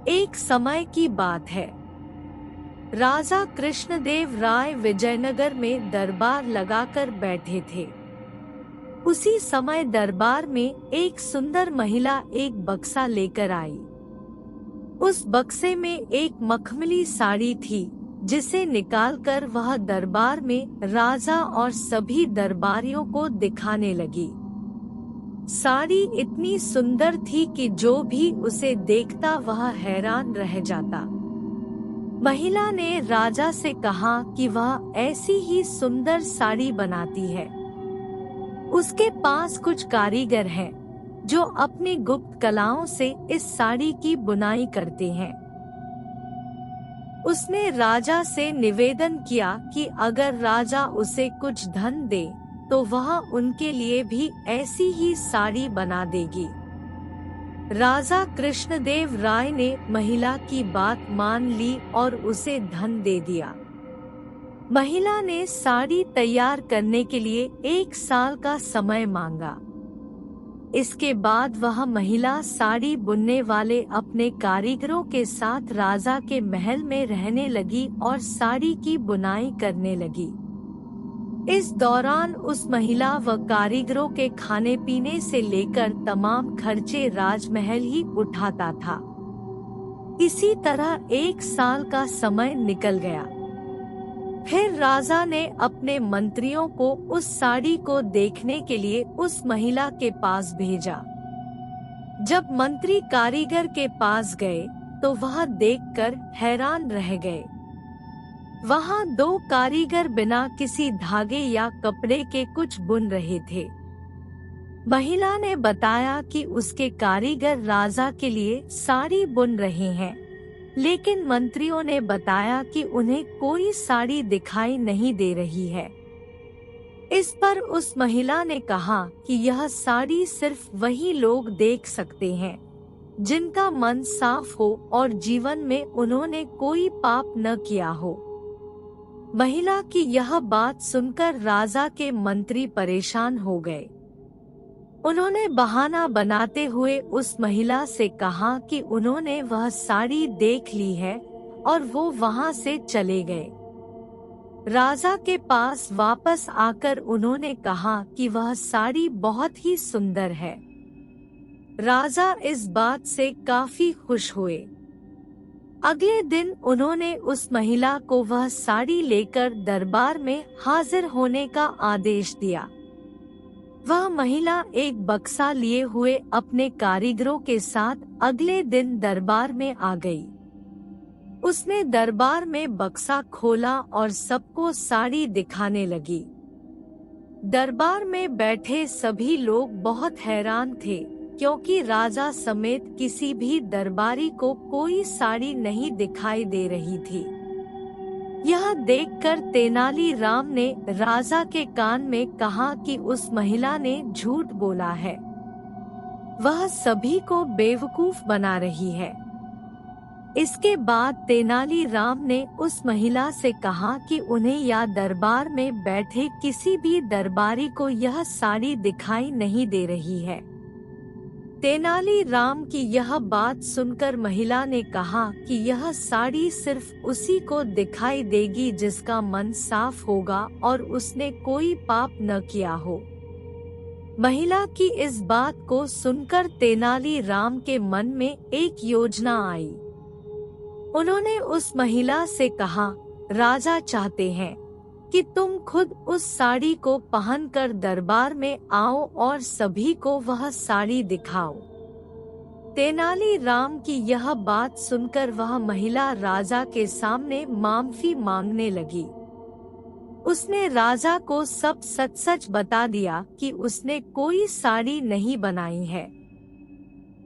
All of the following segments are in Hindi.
एक समय की बात है। राजा कृष्णदेव राय विजयनगर में दरबार लगाकर बैठे थे। उसी समय दरबार में एक सुंदर महिला एक बक्सा लेकर आई। उस बक्से में एक मखमली साड़ी थी, जिसे निकालकर वह दरबार में राजा और सभी दरबारियों को दिखाने लगी। साड़ी इतनी सुंदर थी कि जो भी उसे देखता वह हैरान रह जाता। महिला ने राजा से कहा कि वह ऐसी ही सुंदर साड़ी बनाती है। उसके पास कुछ कारीगर हैं, जो अपनी गुप्त कलाओं से इस साड़ी की बुनाई करते हैं। उसने राजा से निवेदन किया कि अगर राजा उसे कुछ धन दे तो वह उनके लिए भी ऐसी ही साड़ी बना देगी। राजा कृष्णदेव राय ने महिला की बात मान ली और उसे धन दे दिया। महिला ने साड़ी तैयार करने के लिए 1 साल का समय मांगा। इसके बाद वह महिला साड़ी बुनने वाले अपने कारीगरों के साथ राजा के महल में रहने लगी और साड़ी की बुनाई करने लगी। इस दौरान उस महिला व कारीगरों के खाने पीने से लेकर तमाम खर्चे राजमहल ही उठाता था। इसी तरह 1 साल का समय निकल गया। फिर राजा ने अपने मंत्रियों को उस साड़ी को देखने के लिए उस महिला के पास भेजा। जब मंत्री कारीगर के पास गए तो वह देखकर हैरान रह गए। वहाँ 2 कारीगर बिना किसी धागे या कपड़े के कुछ बुन रहे थे। महिला ने बताया कि उसके कारीगर राजा के लिए साड़ी बुन रहे हैं, लेकिन मंत्रियों ने बताया कि उन्हें कोई साड़ी दिखाई नहीं दे रही है। इस पर उस महिला ने कहा कि यह साड़ी सिर्फ वही लोग देख सकते हैं जिनका मन साफ हो और जीवन में उन्होंने कोई पाप न किया हो। महिला की यह बात सुनकर राजा के मंत्री परेशान हो गए। उन्होंने बहाना बनाते हुए उस महिला से कहा कि उन्होंने वह साड़ी देख ली है और वो वहां से चले गए। राजा के पास वापस आकर उन्होंने कहा कि वह साड़ी बहुत ही सुंदर है। राजा इस बात से काफी खुश हुए। अगले दिन उन्होंने उस महिला को वह साड़ी लेकर दरबार में हाजिर होने का आदेश दिया। वह महिला एक बक्सा लिए हुए अपने कारीगरों के साथ अगले दिन दरबार में आ गई। उसने दरबार में बक्सा खोला और सबको साड़ी दिखाने लगी। दरबार में बैठे सभी लोग बहुत हैरान थे, क्योंकि राजा समेत किसी भी दरबारी को कोई साड़ी नहीं दिखाई दे रही थी। यह देखकर तेनालीराम ने राजा के कान में कहा कि उस महिला ने झूठ बोला है, वह सभी को बेवकूफ बना रही है। इसके बाद तेनालीराम ने उस महिला से कहा कि उन्हें या दरबार में बैठे किसी भी दरबारी को यह साड़ी दिखाई नहीं दे रही है। तेनालीराम की यह बात सुनकर महिला ने कहा कि यह साड़ी सिर्फ उसी को दिखाई देगी जिसका मन साफ होगा और उसने कोई पाप न किया हो। महिला की इस बात को सुनकर तेनालीराम के मन में एक योजना आई। उन्होंने उस महिला से कहा, राजा चाहते हैं कि तुम खुद उस साड़ी को पहनकर दरबार में आओ और सभी को वह साड़ी दिखाओ। तेनालीराम की यह बात सुनकर वह महिला राजा के सामने माफी मांगने लगी। उसने राजा को सब सच सच बता दिया कि उसने कोई साड़ी नहीं बनाई है।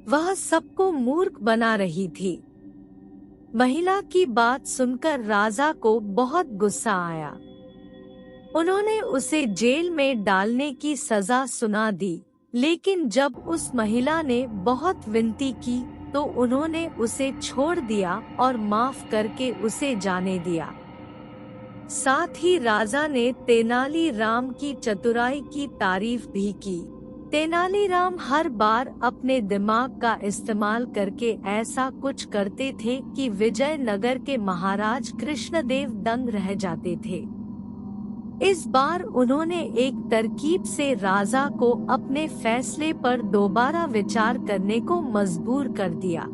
वह सबको मूर्ख बना रही थी। महिला की बात सुनकर राजा को बहुत गुस्सा आया। उन्होंने उसे जेल में डालने की सजा सुना दी, लेकिन जब उस महिला ने बहुत विनती की तो उन्होंने उसे छोड़ दिया और माफ करके उसे जाने दिया। साथ ही राजा ने तेनालीराम की चतुराई की तारीफ भी की। तेनालीराम हर बार अपने दिमाग का इस्तेमाल करके ऐसा कुछ करते थे कि विजयनगर के महाराज कृष्णदेव दंग रह जाते थे। इस बार उन्होंने एक तरकीब से राजा को अपने फैसले पर दोबारा विचार करने को मजबूर कर दिया।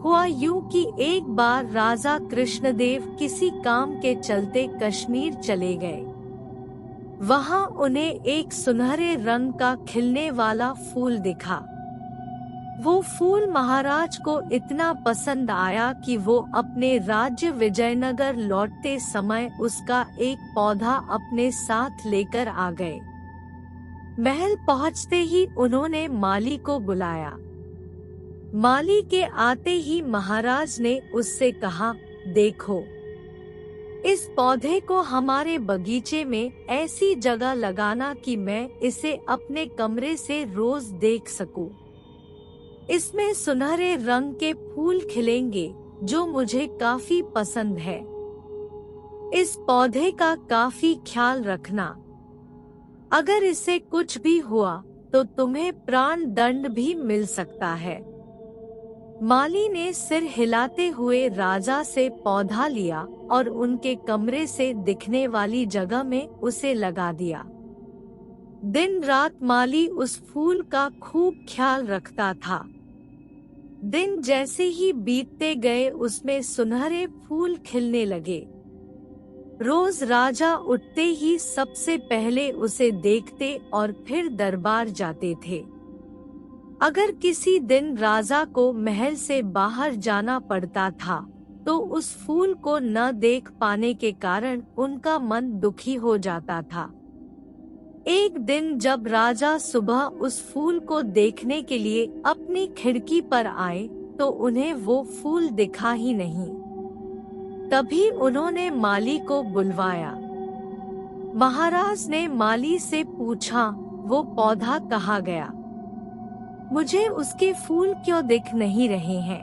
हुआ यूं कि एक बार राजा कृष्णदेव किसी काम के चलते कश्मीर चले गए। वहां उन्हें एक सुनहरे रंग का खिलने वाला फूल दिखा। वो फूल महाराज को इतना पसंद आया कि वो अपने राज्य विजयनगर लौटते समय उसका एक पौधा अपने साथ लेकर आ गए। महल पहुंचते ही उन्होंने माली को बुलाया। माली के आते ही महाराज ने उससे कहा, देखो, इस पौधे को हमारे बगीचे में ऐसी जगह लगाना कि मैं इसे अपने कमरे से रोज देख सकूं। इसमें सुनहरे रंग के फूल खिलेंगे जो मुझे काफी पसंद है। इस पौधे का काफी ख्याल रखना। अगर इसे कुछ भी हुआ तो तुम्हें प्राण दंड भी मिल सकता है। माली ने सिर हिलाते हुए राजा से पौधा लिया और उनके कमरे से दिखने वाली जगह में उसे लगा दिया। दिन रात माली उस फूल का खूब ख्याल रखता था। दिन जैसे ही बीतते गए उसमें सुनहरे फूल खिलने लगे। रोज राजा उठते ही सबसे पहले उसे देखते और फिर दरबार जाते थे। अगर किसी दिन राजा को महल से बाहर जाना पड़ता था तो उस फूल को न देख पाने के कारण उनका मन दुखी हो जाता था। एक दिन जब राजा सुबह उस फूल को देखने के लिए अपनी खिड़की पर आए तो उन्हें वो फूल दिखा ही नहीं। तभी उन्होंने माली को बुलवाया। महाराज ने माली से पूछा, वो पौधा कहाँ गया? मुझे उसके फूल क्यों दिख नहीं रहे हैं?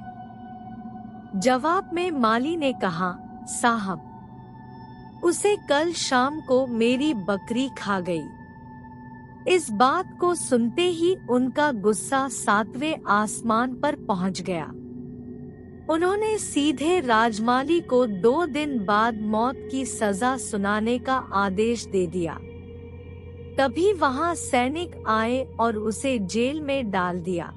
जवाब में माली ने कहा, साहब, उसे कल शाम को मेरी बकरी खा गई। इस बात को सुनते ही उनका गुस्सा 7वें आसमान पर पहुंच गया। उन्होंने सीधे राजमाली को 2 दिन बाद मौत की सजा सुनाने का आदेश दे दिया। तभी वहां सैनिक आए और उसे जेल में डाल दिया।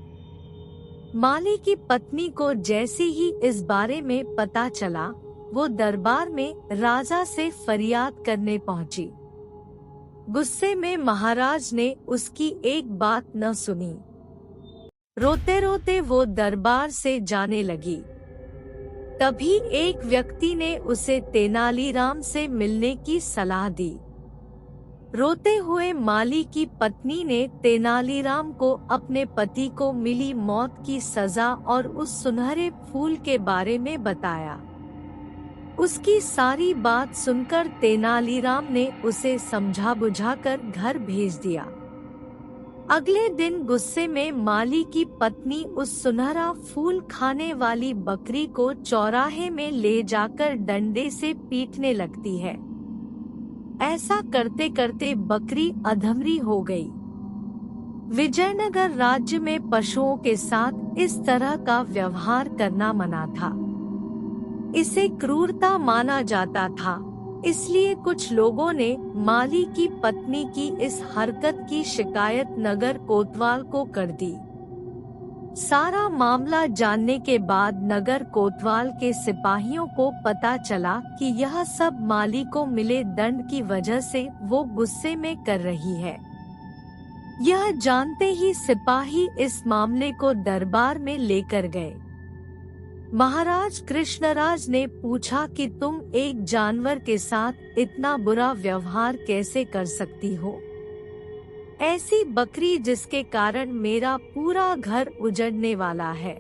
माली की पत्नी को जैसे ही इस बारे में पता चला, वो दरबार में राजा से फरियाद करने पहुंची। गुस्से में महाराज ने उसकी एक बात न सुनी। रोते रोते वो दरबार से जाने लगी। तभी एक व्यक्ति ने उसे तेनालीराम से मिलने की सलाह दी। रोते हुए माली की पत्नी ने तेनालीराम को अपने पति को मिली मौत की सजा और उस सुनहरे फूल के बारे में बताया। उसकी सारी बात सुनकर तेनालीराम ने उसे समझा बुझाकर घर भेज दिया। अगले दिन गुस्से में माली की पत्नी उस सुनहरा फूल खाने वाली बकरी को चौराहे में ले जाकर डंडे से पीटने लगती है। ऐसा करते करते बकरी अधमरी हो गई। विजयनगर राज्य में पशुओं के साथ इस तरह का व्यवहार करना मना था। इसे क्रूरता माना जाता था। इसलिए कुछ लोगों ने माली की पत्नी की इस हरकत की शिकायत नगर कोतवाल को कर दी। सारा मामला जानने के बाद नगर कोतवाल के सिपाहियों को पता चला कि यह सब माली को मिले दंड की वजह से वो गुस्से में कर रही है। यह जानते ही सिपाही इस मामले को दरबार में लेकर गए। महाराज कृष्णराज ने पूछा कि तुम एक जानवर के साथ इतना बुरा व्यवहार कैसे कर सकती हो? ऐसी बकरी जिसके कारण मेरा पूरा घर उजड़ने वाला है।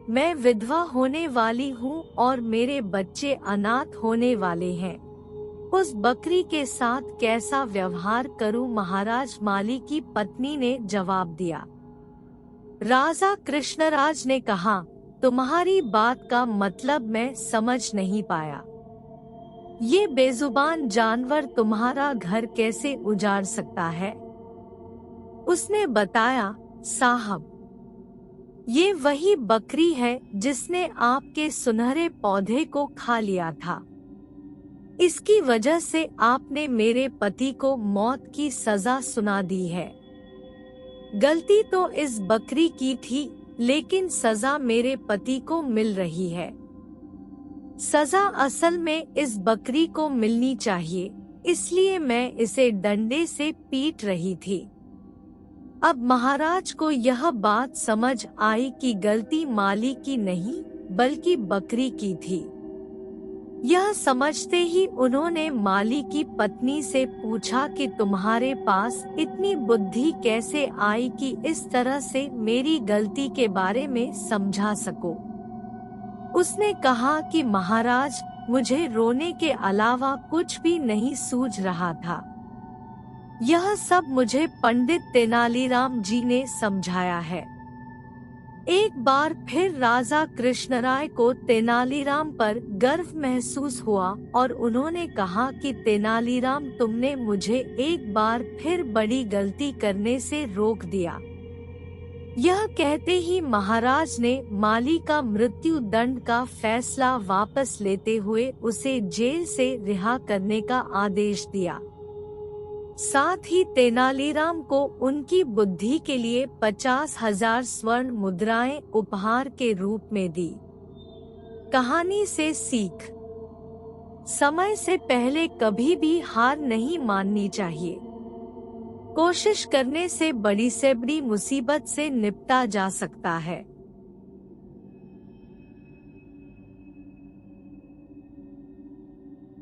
मैं विधवा होने वाली हूँ और मेरे बच्चे अनाथ होने वाले हैं। उस बकरी के साथ कैसा व्यवहार करूँ? महाराज माली की पत्नी ने जवाब दिया। राजा कृष्णराज ने कहा, तुम्हारी बात का मतलब मैं समझ नहीं पाया। ये बेजुबान जानवर तुम्हारा घर कैसे उजाड़ सकता है? उसने बताया, साहब, ये वही बकरी है जिसने आपके सुनहरे पौधे को खा लिया था। इसकी वजह से आपने मेरे पति को मौत की सजा सुना दी है। गलती तो इस बकरी की थी, लेकिन सजा मेरे पति को मिल रही है। सजा असल में इस बकरी को मिलनी चाहिए, इसलिए मैं इसे डंडे से पीट रही थी। अब महाराज को यह बात समझ आई कि गलती माली की नहीं बल्कि बकरी की थी। यह समझते ही उन्होंने माली की पत्नी से पूछा कि तुम्हारे पास इतनी बुद्धि कैसे आई कि इस तरह से मेरी गलती के बारे में समझा सको। उसने कहा कि महाराज, मुझे रोने के अलावा कुछ भी नहीं सूझ रहा था। यह सब मुझे पंडित तेनालीराम जी ने समझाया है। एक बार फिर राजा कृष्णराय को तेनालीराम पर गर्व महसूस हुआ और उन्होंने कहा कि तेनालीराम, तुमने मुझे एक बार फिर बड़ी गलती करने से रोक दिया। यह कहते ही महाराज ने माली का मृत्यु दंड का फैसला वापस लेते हुए उसे जेल से रिहा करने का आदेश दिया। साथ ही तेनालीराम को उनकी बुद्धि के लिए 50,000 स्वर्ण मुद्राएं उपहार के रूप में दी। कहानी से सीख: समय से पहले कभी भी हार नहीं माननी चाहिए। कोशिश करने से बड़ी से बड़ी मुसीबत से निपटा जा सकता है।